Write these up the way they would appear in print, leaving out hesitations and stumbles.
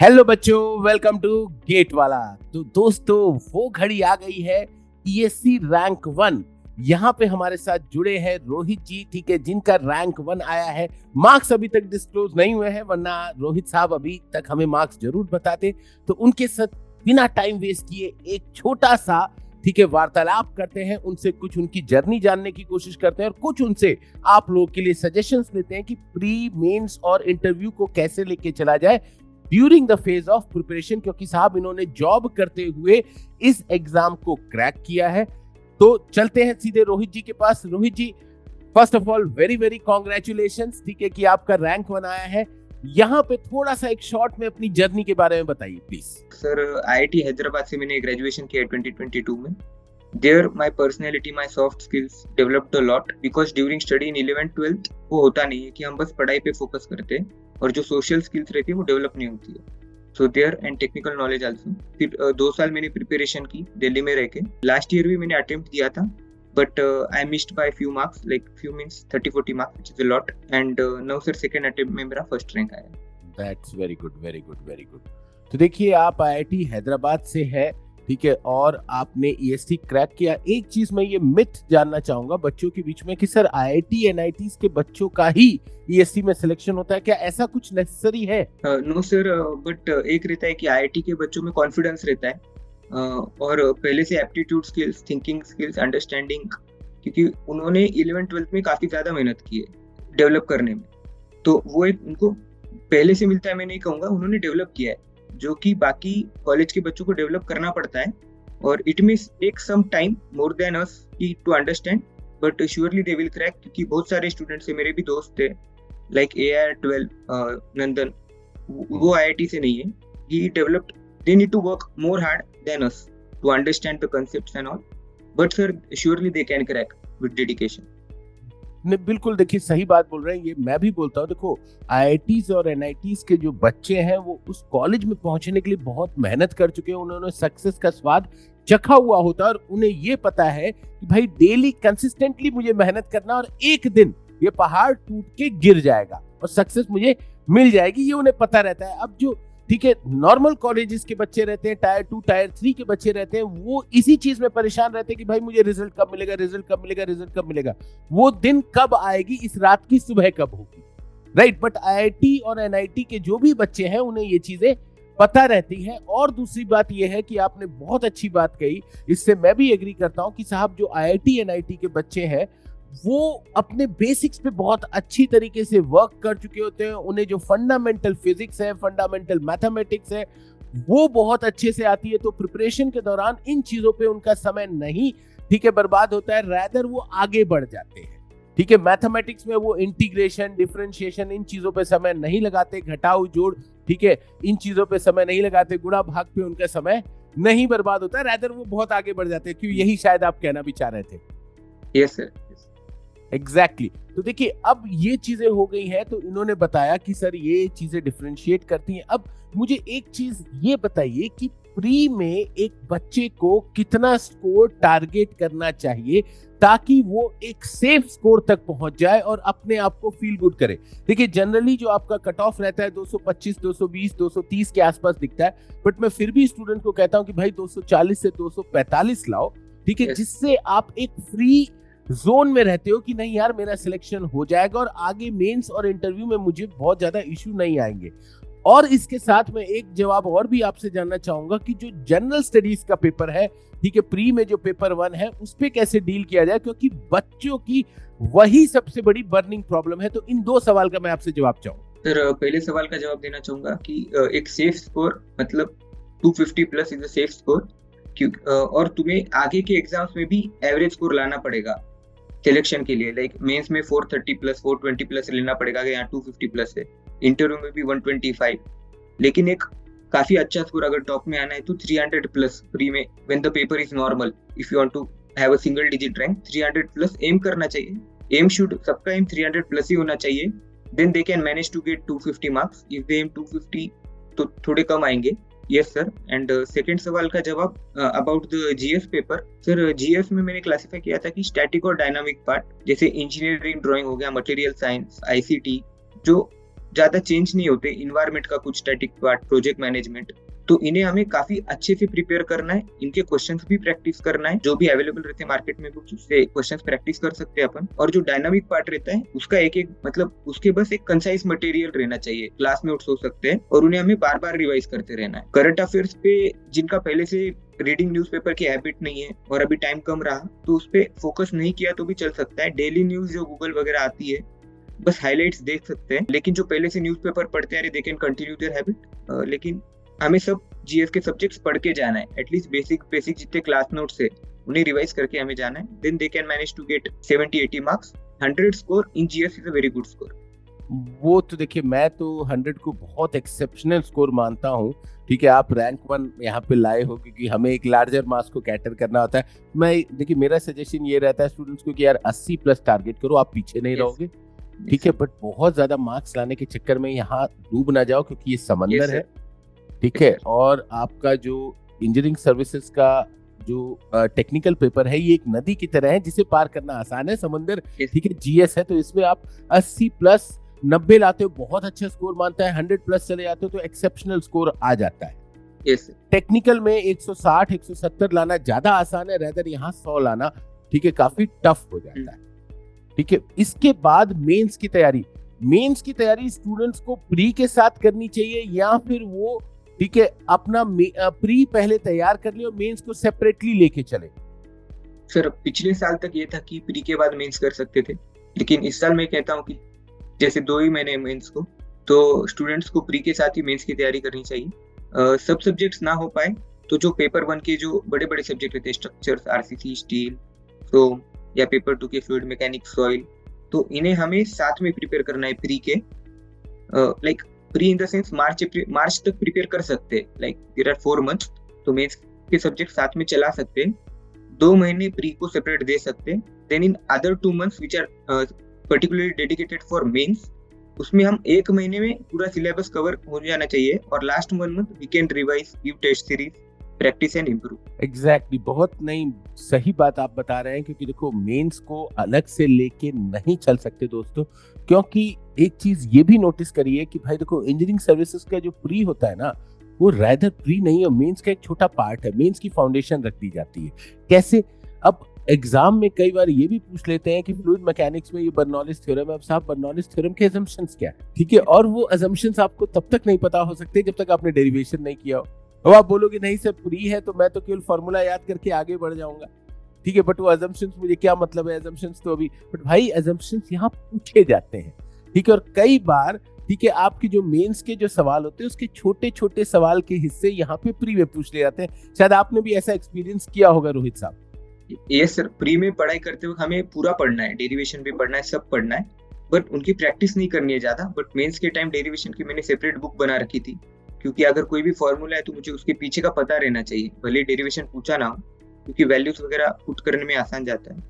Hello बच्चों, welcome to get वाला। तो दोस्तों, वो घड़ी आ गई है ईएससी रैंक 1। यहाँ पे हमारे साथ जुड़े हैं रोहित जी, ठीक है, जिनका रैंक 1 आया है। मार्क्स अभी तक डिस्क्लोज नहीं हुए हैं, वरना रोहित साहब अभी तक हमें मार्क्स जरूर बताते। तो उनके साथ बिना टाइम वेस्ट किए एक छोटा सा, ठीक है, वार्तालाप करते हैं, उनसे कुछ उनकी जर्नी जानने की कोशिश करते हैं और कुछ उनसे आप लोगों के लिए सजेशंस लेते हैं कि प्री मेंस और इंटरव्यू को कैसे लेके चला जाए during the phase of preparation, क्योंकि साहब इन्होंने जॉब करते हुए इस एग्जाम को क्रैक किया है। तो चलते हैं सीधे रोहित जी के पास। Rohit ji, first of all very very congratulations, ठीक है, कि आपका रैंक 1 आया है। यहाँ पे थोड़ा सा एक शॉर्ट में अपनी जर्नी के बारे में बताइए प्लीज। सर, आईआईटी हैदराबाद से मैंने ग्रेजुएशन किया 2022 में। There my personality, my soft skills developed a lot because during study in 11th-12th वो होता नहीं है कि हम बस पढ़ाई पे फोकस करते हैं और जो सोशल स्किल्स रहती है वो डेवलप नहीं होती है। So there and technical knowledge also. फिर 2 साल मैंने प्रिपरेशन की दिल्ली में रह के। लास्ट ईयर भी मैंने अटेम्प्ट किया था, but I missed by few marks, like few means 30-40 marks, which is a lot. And now sir, second attempt में मेरा फर्स्ट रैंक आया। That's very good, very good, very good. तो देखिए, आप आईआईटी हैदराबाद से है, ठीक है, और आपने ईएससी क्रैक किया। एक चीज मैं ये मिथ जानना चाहूंगा बच्चों के बीच में कि सर आईआईटी एनआईटीज के बच्चों का ही ईएससी में सिलेक्शन होता है, क्या ऐसा कुछ नेसेसरी है? नो सर, बट एक रहता है कि आईआईटी के बच्चों में कॉन्फिडेंस रहता है, और पहले से aptitude skills, thinking skills, understanding, क्योंकि उन्होंने 11th-12th में काफी ज्यादा मेहनत की है डेवलप करने में, तो वो एक उनको पहले से मिलता है। मैं नहीं कहूँगा, उन्होंने डेवलप किया है, जो कि बाकी कॉलेज के बच्चों को डेवलप करना पड़ता है, और it means take some time more than us to understand, but surely they will crack. क्योंकि बहुत सारे स्टूडेंट्स है, मेरे भी दोस्त थे, लाइक AR12 नंदन, वो आईआईटी से नहीं है। He developed, they need to work more hard than us to understand the concepts and all, but sir surely they can crack with dedication. नहीं, बिल्कुल, देखिए सही बात बोल रहे हैं, ये मैं भी बोलता हूँ। देखो, आईआईटीज और एनआईटीज के जो बच्चे हैं वो उस कॉलेज में पहुंचने के लिए बहुत मेहनत कर चुके हैं, उन्होंने सक्सेस का स्वाद चखा हुआ होता है और उन्हें ये पता है कि भाई डेली कंसिस्टेंटली मुझे मेहनत करना और एक दिन ये पहाड़ टूट के गिर जाएगा और सक्सेस मुझे मिल जाएगी, ये उन्हें पता रहता है। अब जो, ठीक है, नॉर्मल कॉलेजेस के बच्चे रहते हैं, टायर 2 टायर 3 के बच्चे रहते हैं, वो इसी चीज में परेशान रहते हैं कि भाई मुझे रिजल्ट कब मिलेगा, रिजल्ट कब मिलेगा, रिजल्ट कब मिलेगा, वो दिन कब आएगी, इस रात की सुबह कब होगी, राइट। बट आईआईटी और एनआईटी के जो भी बच्चे हैं उन्हें ये चीजें पता रहती हैं। और दूसरी बात यह है कि आपने बहुत अच्छी बात कही, इससे मैं भी एग्री करता हूं कि साहब जो आईआईटी एनआईटी के बच्चे हैं वो अपने बेसिक्स पे बहुत अच्छी तरीके से वर्क कर चुके होते हैं। उन्हें जो फंडामेंटल फिजिक्स है, फंडामेंटल मैथमेटिक्स है, वो बहुत अच्छे से आती है। तो प्रिपरेशन के दौरान इन चीजों पे उनका समय नहीं, ठीक है, बर्बाद होता है, रादर वो आगे बढ़ जाते हैं। ठीक है, मैथमेटिक्स में वो इंटीग्रेशन, डिफरेंशिएशन, इन चीजों पे समय नहीं लगाते, घटाव जोड़, ठीक है, इन चीजों पे समय नहीं लगाते, गुणा भाग पे उनका समय नहीं बर्बाद होता है, रादर वो बहुत आगे बढ़ जाते हैं। क्यों, यही शायद आप कहना भी चाह रहे थे। Yes sir. एग्जैक्टली तो देखिए, अब ये चीजें हो गई हैं, तो इन्होंने बताया कि सर ये चीजें डिफरेंशिएट करती हैं। अब मुझे एक चीज ये बताइए कि प्री में एक बच्चे को कितना स्कोर टारगेट करना चाहिए ताकि वो एक सेफ स्कोर तक पहुंच जाए और अपने आप को फील गुड करे। देखिए, जनरली जो आपका कट ऑफ रहता है 225, 220, 230 के आसपास दिखता है, बट मैं फिर भी स्टूडेंट को कहता हूं कि भाई 240 से 245 लाओ, ठीक है, जिससे आप एक फ्री जोन में रहते हो कि नहीं यार मेरा सिलेक्शन हो जाएगा और आगे मेंस और इंटरव्यू में मुझे बहुत ज्यादा इश्यू नहीं आएंगे। और इसके साथ में एक जवाब और भी आपसे जानना चाहूंगा कि जो जनरल स्टडीज का पेपर है, ठीक है, प्री में जो पेपर 1 है, उस पे कैसे डील किया जाए, क्योंकि बच्चों की वही सबसे बड़ी बर्निंग प्रॉब्लम है। तो इन 2 सवाल का मैं आपसे जवाब चाहूंगा। सर, पहले सवाल का जवाब देना चाहूंगा कि एक सेफ स्कोर मतलब 250 plus is a safe score, और तुम्हें आगे के एग्जाम्स में भी एवरेज स्कोर लाना पड़ेगा सिलेक्शन के लिए। लाइक मेंस में 430 प्लस, 420 प्लस लेना पड़ेगा, अगर यहाँ 250 प्लस है। इंटरव्यू में भी 125, लेकिन एक काफी अच्छा स्कोर अगर टॉप में आना है तो 300 प्लस प्री में, when the paper is normal, if you want to have a single digit rank, 300 plus aim करना चाहिए। एम शुड, सबका एम 300 प्लस ही होना चाहिए, then they can manage to get 250 marks. If they aim 250 तो थोड़े कम आएंगे। Yes sir. एंड सेकंड सवाल का जवाब about the GS paper. Sir, GS में मैंने क्लासिफाई किया था कि स्टैटिक और डायनामिक पार्ट, जैसे इंजीनियरिंग ड्राइंग हो गया, मटेरियल साइंस, आईसीटी, जो ज्यादा चेंज नहीं होते, इन्वायरमेंट का कुछ स्टैटिक पार्ट, प्रोजेक्ट मैनेजमेंट, तो इन्हें हमें काफी अच्छे से प्रिपेयर करना है, इनके क्वेश्चंस भी प्रैक्टिस करना है, जो भी अवेलेबल रहते हैं मार्केट में बुक्स उससे क्वेश्चंस प्रैक्टिस कर सकते हैं अपन। और जो डायनामिक पार्ट रहता है उसका एक एक मतलब उसके बस एक कंसाइज मटेरियल रहना चाहिए, क्लास नोट्स हो सकते हैं, और उन्हें हमें बार बार रिवाइज करते रहना है। करंट अफेयर्स पे जिनका पहले से रीडिंग न्यूज़पेपर की हैबिट नहीं है और अभी टाइम कम रहा तो उस पे फोकस नहीं किया तो भी चल सकता है। डेली न्यूज जो गूगल वगैरह आती है बस हाइलाइट्स देख सकते हैं, लेकिन जो पहले से न्यूज़पेपर पढ़ते आ रहे they can continue there habit. लेकिन हमें सब जीएस के सब्जेक्ट्स पढ़ के जाना है, एटलीस्ट बेसिक जितने क्लास नोट्स है उन्हें रिवाइज करके हमें जाना है, then they can manage to get 70-80 marks. 100 score in GS is a very good score. वो तो देखिए, मैं तो 100 को बहुत एक्सेप्शनल स्कोर मानता हूँ। ठीक है, आप रैंक 1 यहाँ पे लाए हो क्योंकि हमें एक लार्जर मास को कैटर करना होता है। मैं देखिए, मेरा सजेशन ये रहता है स्टूडेंट्स को कि यार 80 प्लस टारगेट करो, आप पीछे नहीं रहोगे। ठीक है, बट बहुत ज्यादा मार्क्स लाने के चक्कर में यहाँ डूब ना जाओ क्योंकि ये समंदर है। ठीक है, और आपका जो इंजीनियरिंग सर्विसेज का जो टेक्निकल पेपर है ये एक नदी की तरह है जिसे पार करना आसान है, समंदर ठीक है जीएस है, तो इसमें आप 80 प्लस 90 लाते हो बहुत अच्छा स्कोर मानता है, 100 प्लस चले जाते हो तो एक्सेप्शनल स्कोर आ जाता है। टेक्निकल में 160 170 लाना ज्यादा आसान है, रेदर यहाँ 100 लाना ठीक है काफी टफ हो जाता है। ठीक है, इसके बाद मेंस की तैयारी स्टूडेंट्स को प्री के साथ करनी चाहिए या फिर वो ठीक है अपना प्री पहले तैयार कर ले और मेंस को सेपरेटली लेके चले? सर पिछले साल तक ये था कि प्री के बाद मेंस कर सकते थे, लेकिन इस साल मैं कहता हूँ कि जैसे 2 ही महीने मेंस को, तो स्टूडेंट्स को प्री के साथ ही मेंस की तैयारी करनी चाहिए। सब सब्जेक्ट्स ना हो पाए तो जो पेपर 1 के जो बड़े बड़े सब्जेक्ट रहते हैं, स्ट्रक्चर्स, आरसीसी, स्टील, तो या पेपर 2 के फ्लूइड मैकेनिक्स, सॉइल, तो इन्हें हमें साथ में प्रिपेयर करना है प्री के। Like pre in the sense March तक प्रिपेयर कर सकते हैं, लाइक देयर आर 4 मंथ्स, तो मेंस के सब्जेक्ट साथ में चला सकते हैं, 2 महीने प्री को सेपरेट दे सकते हैं, then in other 2 months which are particularly dedicated for mains, उसमें हम 1 महीने में पूरा सिलेबस कवर हो जाना चाहिए और last 1 month we can revise, give test series, practice and improve. Exactly, बहुत नहीं सही बात आप बता रहे हैं क्योंकि देखो मेंस को अलग से लेके नहीं चल सकते दोस्तों, क्योंकि एक चीज ये भी नोटिस करिए कि भाई देखो इंजीनियरिंग सर्विसेज का जो प्री होता है ना वो रैदर प्री नहीं है, मेंस का एक छोटा पार्ट है, मेंस की फाउंडेशन रख दी जाती है। कैसे? अब एग्जाम में कई बार ये भी पूछ लेते हैं कि फ्लूइड मैकेनिक्स में ये बर्नौलिस थ्योरम है, अब साहब बर्नौलिस थ्योरम के असम्पशंस क्या है? ठीक है, और वो असम्पशंस आपको तब तक नहीं पता हो सकते जब तक आपने डेरिवेशन नहीं किया हो। अब आप बोलोगे नहीं सर प्री है तो मैं तो केवल फॉर्मूला याद करके आगे बढ़ जाऊंगा, ठीक है, बट वो असम्पशंस मुझे क्या मतलब है, असम्पशंस तो अभी, बट भाई असम्पशंस यहाँ पूछे जाते हैं। ठीक है, और कई बार ठीक है आपके जो मेंस के जो सवाल होते हैं उसके छोटे छोटे सवाल के हिस्से यहाँ पे प्री में पूछ ले जाते हैं। शायद आपने भी ऐसा एक्सपीरियंस किया होगा रोहित साहब। यस सर, प्री में पढ़ाई करते वक्त हमें पूरा पढ़ना है, डेरिवेशन भी पढ़ना है, सब पढ़ना है, बट उनकी प्रैक्टिस नहीं करनी है ज्यादा। बट मेंस के टाइम डेरिवेशन की मैंने सेपरेट बुक बना रखी थी, क्योंकि अगर कोई भी फॉर्मूला है तो मुझे उसके पीछे का पता रहना चाहिए, भले डेरिवेशन पूछा ना हो, क्योंकि वैल्यूज वगैरह पुट करने में आसान जाता है।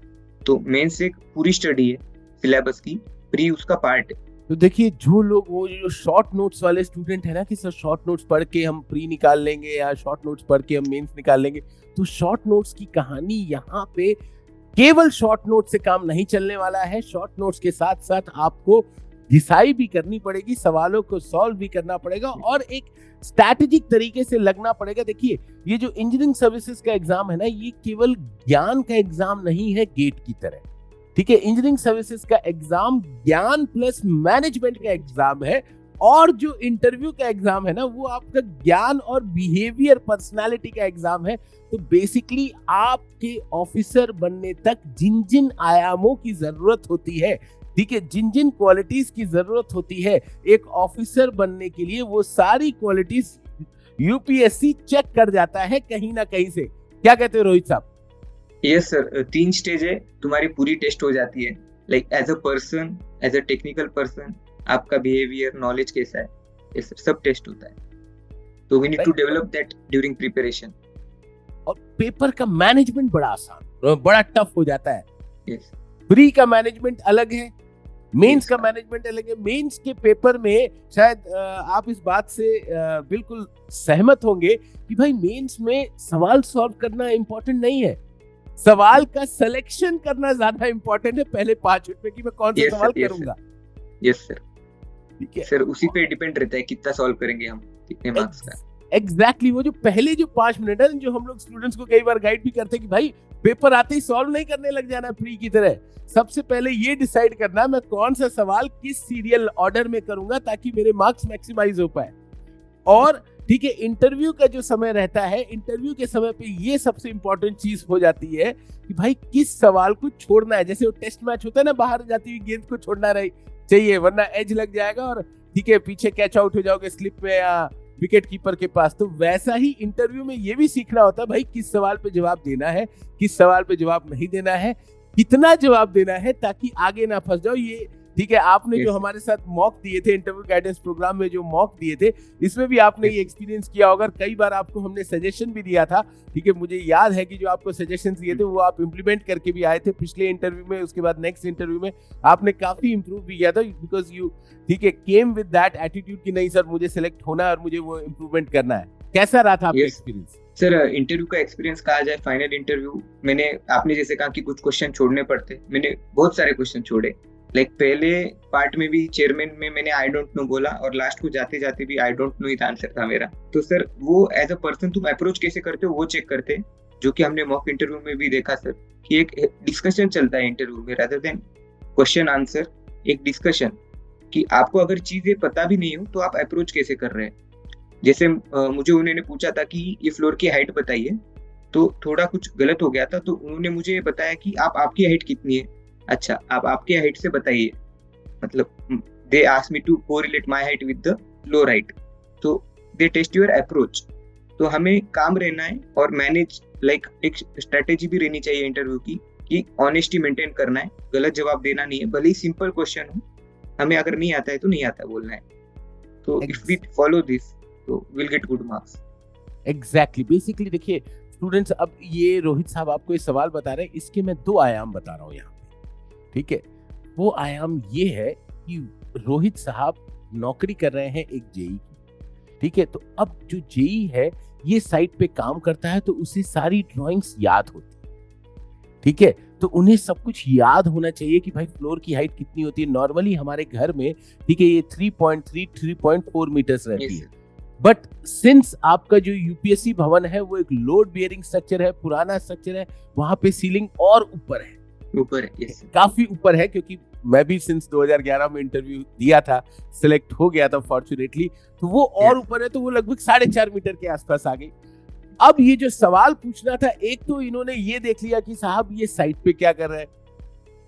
तो मेंस एक पूरी स्टडी है सिलेबस की, प्री उसका पार्ट है। तो देखिए जो लोग वो जो शॉर्ट नोट्स वाले स्टूडेंट है ना कि सर शॉर्ट नोट्स पढ़ के हम प्री निकाल लेंगे या शॉर्ट नोट्स पढ़ के हम मेंस निकाल लेंगे, तो शॉर्ट नोट्स की कहानी यहाँ पे केवल शॉर्ट नोट से काम नहीं चलने वाला है। शॉर्ट नोट्स के साथ साथ आपको घिसाई भी करनी पड़ेगी, सवालों को सॉल्व भी करना पड़ेगा और एक स्ट्रैटेजिक तरीके से लगना पड़ेगा। देखिए ये जो इंजीनियरिंग सर्विसेज का एग्जाम है ना, ये केवल ज्ञान का एग्जाम नहीं है गेट की तरह। ठीक है, इंजीनियरिंग सर्विसेज का एग्जाम ज्ञान प्लस मैनेजमेंट का एग्जाम है, और जो इंटरव्यू का एग्जाम है ना वो आपका ज्ञान और बिहेवियर पर्सनालिटी का एग्जाम है। तो बेसिकली आपके ऑफिसर बनने तक जिन जिन आयामों की जरूरत होती है, ठीक है, जिन जिन क्वालिटीज की जरूरत होती है एक ऑफिसर बनने के लिए, वो सारी क्वालिटीज यूपीएससी चेक कर जाता है कहीं ना कहीं से। क्या कहते हो रोहित साहब? यस सर, 3 स्टेज है, तुम्हारी पूरी टेस्ट हो जाती है, like as a person, as a technical person, आपका बिहेवियर, नॉलेज कैसा है, ये सब टेस्ट होता है। तो we need to develop that during preparation. और पेपर का मैनेजमेंट बड़ा आसान, बड़ा टफ हो जाता है। यस, प्री का मैनेजमेंट अलग है, मेंस का मैनेजमेंट अलग है। मेंस के पेपर में शायद आप इस बात से बिल्कुल सहमत होंगे कि भाई मेंस में सवाल सॉल्व करना इंपॉर्टेंट नहीं है, सवाल का सिलेक्शन करना ज्यादा इंपॉर्टेंट है पहले 5 मिनट में कि मैं कौन सा सवाल करूंगा। यस सर, ठीक है। सर उसी पे डिपेंड रहता है कितना सॉल्व करेंगे हम, कितने मार्क्स का। एग्जैक्टली वो जो पहले जो 5 मिनट है जो हम लोग स्टूडेंट्स को कई बार गाइड भी करते हैं कि भाई पेपर आते ही सॉल्व नहीं करने लग जाना फ्री की तरह। सबसे पहले ये डिसाइड करना मैं कौन सा सवाल किस सीरियल ऑर्डर में करूंगा ताकि मेरे मार्क्स मैक्सिमाइज हो पाए। और ठीक है, इंटरव्यू का जो समय रहता है, इंटरव्यू के समय पे ये सबसे इंपॉर्टेंट चीज हो जाती है कि भाई किस सवाल को छोड़ना है। जैसे वो टेस्ट मैच होता है ना, बाहर जाती हुई गेंद को छोड़ना रही चाहिए वरना एज लग जाएगा और ठीक है पीछे कैच आउट हो जाओगे स्लिप में या विकेट कीपर के पास। तो वैसा ही इंटरव्यू में ये भी सीखना होता है भाई किस सवाल पे जवाब देना है, किस सवाल पे जवाब नहीं देना है, कितना जवाब देना है ताकि आगे ना फंस जाओ। ये ठीक है, आपने जो हमारे साथ मॉक दिए थे इंटरव्यू गाइडेंस प्रोग्राम में, जो मॉक दिए थे इसमें भी आपने ये एक्सपीरियंस किया होगा। कई बार आपको हमने सजेशन भी दिया था। ठीक है, मुझे याद है कि जो आपको सजेशन दिए थे वो आप इम्प्लीमेंट करके भी आए थे पिछले इंटरव्यू में। उसके बाद नेक्स्ट इंटरव्यू में आपने काफी इंप्रूव भी किया था बिकॉज यू ठीक है केम विद दैट एटीट्यूड कि नहीं सर मुझे सिलेक्ट होना है और मुझे वो इम्प्रूवमेंट करना है। कैसा रहा था आपका एक्सपीरियंस? सर इंटरव्यू का एक्सपीरियंस कहा जाए, फाइनल इंटरव्यू मैंने, आपने जैसे कहा कि कुछ क्वेश्चन छोड़ने पड़ते, मैंने बहुत सारे क्वेश्चन छोड़े। लाइक पहले पार्ट में भी चेयरमैन में मैंने आई डोंट नो बोला और लास्ट को जाते जाते भी I don't know he answer था मेरा। तो सर वो एज अ पर्सन तुम अप्रोच कैसे करते हो वो चेक करते हैं, जो कि हमने मॉक इंटरव्यू में भी देखा सर कि एक डिस्कशन चलता है इंटरव्यू में रादर देन क्वेश्चन आंसर, एक डिस्कशन कि आपको अगर चीजें पता भी नहीं हो तो आप अप्रोच कैसे कर रहे हैं। जैसे मुझे उन्होंने पूछा था कि ये फ्लोर की हाइट बताइए, तो थोड़ा कुछ गलत हो गया था, तो उन्होंने मुझे बताया कि आपकी हाइट कितनी है। अच्छा, आप आपकी हाइट से बताइए, मतलब they ask me to correlate my height with the floor height, तो दे टेस्ट योर अप्रोच। तो हमें काम रहना है और मैनेज लाइक एक स्ट्रेटेजी भी रहनी चाहिए इंटरव्यू की कि ऑनेस्टी मेंटेन करना है, गलत जवाब देना नहीं है, भले ही सिंपल क्वेश्चन हो, हमें अगर नहीं आता है तो नहीं आता बोलना है। तो इफ वी फॉलो दिस तो will get good marks. Exactly, basically देखिए स्टूडेंट्स, अब ये रोहित साहब आपको ये सवाल बता रहे हैं, इसके मैं 2 आयाम बता रहा हूँ यहाँ पे। ठीक है, वो आयाम ये है कि रोहित साहब नौकरी कर रहे हैं एक जेई की। ठीक है, तो अब जो जेई है ये साइट पे काम करता है तो उसे सारी ड्राइंग्स याद होती है। ठीक है, तो उन्हें सब कुछ याद होना चाहिए कि भाई फ्लोर की हाइट कितनी होती है। नॉर्मली हमारे घर में ठीक है ये 3.3 3.4 मीटर्स रहती है, बट सिंस आपका जो यूपीएससी भवन है वो एक लोड बियरिंग स्ट्रक्चर है, पुराना स्ट्रक्चर है, वहां पे सीलिंग और ऊपर है, काफी ऊपर है। क्योंकि मैं भी सिंस 2011 में इंटरव्यू दिया था, सिलेक्ट हो गया था फॉर्चुनेटली, तो वो और ऊपर है, तो वो लगभग 4.5 मीटर के आसपास आ गई। अब ये जो सवाल पूछना था, एक तो इन्होंने ये देख लिया कि साहब ये साइट पे क्या कर रहे हैं,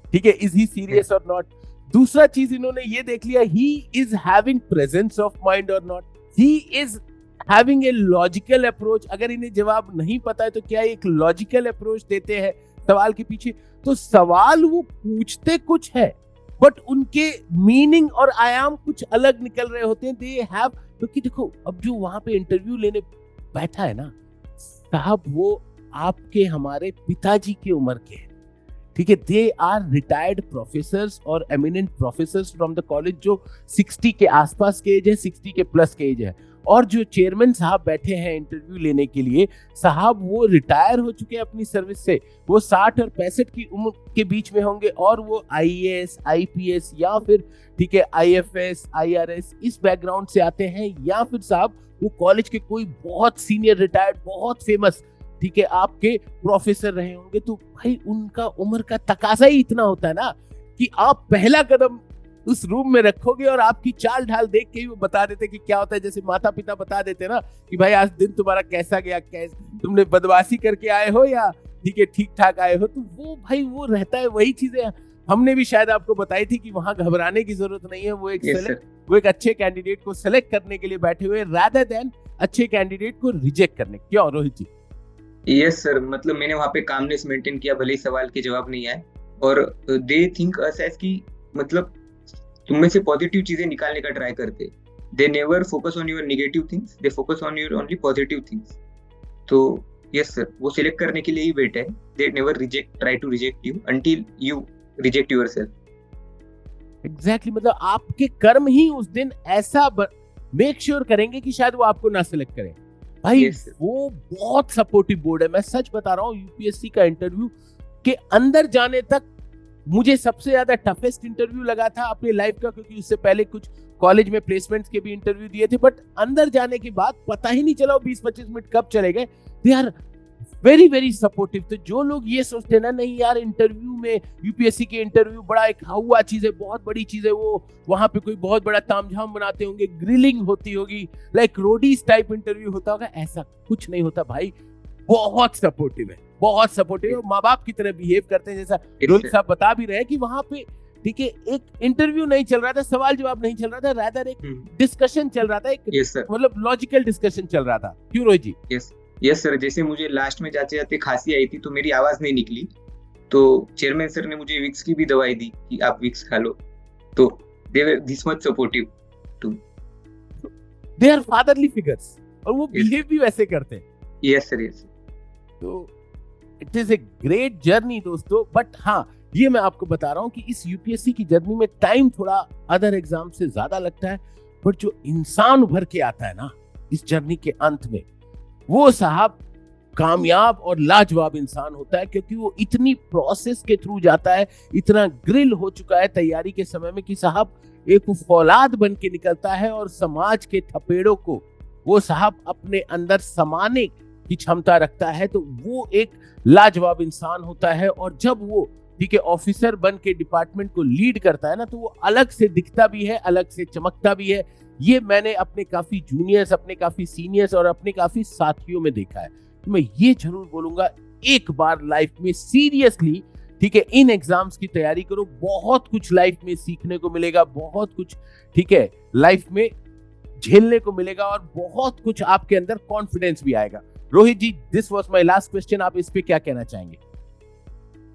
ठीक है, इज ही सीरियस और नॉट। दूसरा चीज इन्होंने ये देख लिया, he is having presence of mind और not, he is having a logical approach. अगर इन्हें जवाब नहीं पता है तो क्या एक लॉजिकल अप्रोच देते हैं सवाल के पीछे। तो सवाल वो पूछते कुछ है बट उनके मीनिंग और आयाम कुछ अलग निकल रहे होते हैं। दे हैव, क्योंकि देखो अब जो वहां पे इंटरव्यू लेने बैठा है ना साहब, वो आपके हमारे पिताजी की उम्र के हैं। ठीक है, दे आर रिटायर्ड प्रोफेसर्स और eminent professors from the college, जो 60 के आसपास के एज है, 60 के प्लस के एज है। और जो चेयरमैन साहब बैठे हैं इंटरव्यू लेने के लिए, साहब वो रिटायर हो चुके हैं अपनी सर्विस से, वो 60 और 65 की उम्र के बीच में होंगे और वो आईएएस, आईपीएस या फिर ठीक है आईएफएस, आईआरएस इस बैकग्राउंड से आते हैं, या फिर साहब वो कॉलेज के कोई बहुत सीनियर रिटायर्ड बहुत फेमस ठीक है आपके प्रोफेसर रहे होंगे। तो भाई उनका उम्र का तकाजा ही इतना होता है ना कि आप पहला कदम उस रूम में रखोगे और आपकी चाल ढाल देख के ही वो बता देते कि क्या होता है। जैसे माता पिता बता देते ना कि भाई आज दिन तुम्हारा कैसा गया, तुमने बदमाशी करके आए हो या ठीक है ठीक ठाक आए हो। तो वो भाई वो रहता है, वही चीजें हमने भी शायद आपको बताई थी कि वहां घबराने की जरूरत नहीं है। वो एक अच्छे कैंडिडेट को सिलेक्ट करने के लिए बैठे हुए रादर देन अच्छे कैंडिडेट को रिजेक्ट करने। क्यों रोहित जी? यस सर, मतलब मैंने वहाँ पे कामनेस मेंटेन किया, भले ही सवाल के जवाब नहीं आए। और दे थिंक अस एज कि मतलब तुम में से पॉजिटिव चीजें निकालने का ट्राई करते। They never focus on your negative things, they focus on your only positive things. तो यस सर, वो सिलेक्ट करने के लिए ही बैठे हैं। They never try to reject you until you reject yourself. Exactly, मतलब आपके कर्म ही उस दिन ऐसा मेक श्योर करेंगे कि शायद वो आपको ना सिलेक्ट करें। भाई वो बहुत सपोर्टिव बोर्ड है, मैं सच बता रहा हूँ। यूपीएससी का इंटरव्यू के अंदर जाने तक मुझे सबसे ज्यादा टफेस्ट इंटरव्यू लगा था अपनी लाइफ का, क्योंकि उससे पहले कुछ कॉलेज में प्लेसमेंट्स के भी इंटरव्यू दिए थे, बट अंदर जाने के बाद पता ही नहीं चला 20-25 मिनट कब चले गए। They are very very supportive. तो जो लोग ये सोचते हैं ना, नहीं यार इंटरव्यू में, यूपीएससी के इंटरव्यू बड़ा एक हुआ चीज है, बहुत बड़ी चीज है वो, वहां पे कोई बहुत बड़ा तामझाम बनाते होंगे, ग्रिलिंग होती होगी, लाइक रोडीज टाइप इंटरव्यू होता होगा, ऐसा कुछ नहीं होता भाई। बहुत सपोर्टिव है, बहुत सपोर्टिव है, माँ बाप की तरह बिहेव करते हैं। जैसा रोहित साहब बता भी रहे हैं कि वहां पे ठीक है एक इंटरव्यू नहीं चल रहा था, सवाल जवाब नहीं चल रहा था, रादर एक डिस्कशन चल रहा था, एक मतलब लॉजिकल डिस्कशन चल रहा था। क्यों रोहित जी? यस सर, जैसे मुझे लास्ट में जाते जाते खांसी आई थी तो मेरी आवाज नहीं निकली, तो चेयरमैन सर ने मुझे विक्स की भी दवाई दी कि आप विक्स खा लो। तो they were this much supportive to, they are fatherly figures, और वो बिहेव भी वैसे करते हैं। Yes sir, yes. तो it is a great journey दोस्तों। बट हाँ, ये मैं आपको बता रहा हूँ कि इस यूपीएससी की जर्नी में टाइम थोड़ा अदर एग्जाम से ज्यादा लगता है, बट जो इंसान उभर के आता है ना इस जर्नी के अंत में, वो साहब कामयाब और लाजवाब इंसान होता है, क्योंकि वो इतनी प्रोसेस के थ्रू जाता है, इतना ग्रिल हो चुका है तैयारी के समय में कि साहब एक फौलाद बन के निकलता है, और समाज के थपेड़ों को वो साहब अपने अंदर समाने की क्षमता रखता है। तो वो एक लाजवाब इंसान होता है, और जब वो ठीक है ऑफिसर बन के डिपार्टमेंट को लीड करता है ना, तो वो अलग से दिखता भी है, अलग से चमकता भी है। ये मैंने अपने काफी जूनियर्स, अपने काफी सीनियर्स और अपने काफी साथियों में देखा है। तो मैं ये जरूर बोलूंगा, एक बार लाइफ में सीरियसली ठीक है इन एग्जाम्स की तैयारी करो, बहुत कुछ लाइफ में सीखने को मिलेगा, बहुत कुछ ठीक है लाइफ में झेलने को मिलेगा, और बहुत कुछ आपके अंदर कॉन्फिडेंस भी आएगा। Rohit ji, this was my last question, आप इस पे क्या कहना चाहेंगे?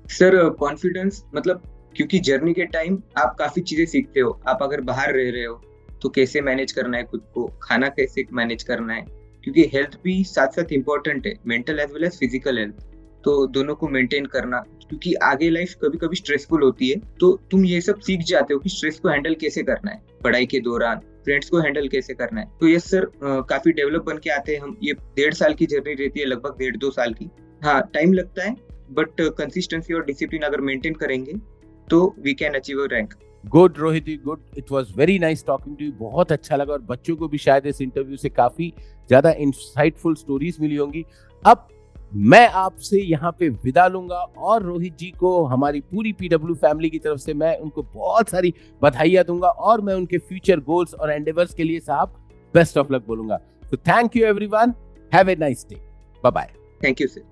सर कॉन्फिडेंस मतलब, क्योंकि जर्नी के टाइम आप काफी चीजें सीखते हो। आप अगर बाहर रह रहे हो तो कैसे मैनेज करना है खुद को, खाना कैसे मैनेज करना है, क्योंकि हेल्थ भी साथ साथ इम्पोर्टेंट है, mental as well as physical health, तो दोनों को मेंटेन करना, क्योंकि आगे लाइफ कभी कभी स्ट्रेसफुल होती है, तो तुम ये सब सीख जाते हो कि स्ट्रेस को हैंडल कैसे करना है, पढ़ाई के दौरान फ्रेंड्स को हैंडल कैसे करना है। तो यस सर, काफी डेवलप बन के आते हैं हम। ये 1.5 साल की जर्नी रहती है, लगभग 1.5-2 साल की। हाँ, टाइम लगता है, बट कंसिस्टेंसी और डिसिप्लिन अगर मेंटेन करेंगे तो we can achieve a rank. Good Rohit ji, good, it was very nice talking to you, बहुत अच्छा लगा, और बच्चों को भी शायद इस इंटरव्यू से काफी ज्यादा इंसाइटफुल स्टोरीज मिली होंगी। अब मैं आपसे यहाँ पे विदा लूंगा, और रोहित जी को हमारी पूरी पीडब्ल्यू फैमिली की तरफ से मैं उनको बहुत सारी बधाइयां दूंगा, और मैं उनके फ्यूचर गोल्स और एंडेवर्स के लिए साहब बेस्ट ऑफ लक बोलूंगा। तो thank you everyone, have a nice day, bye bye. Thank you sir.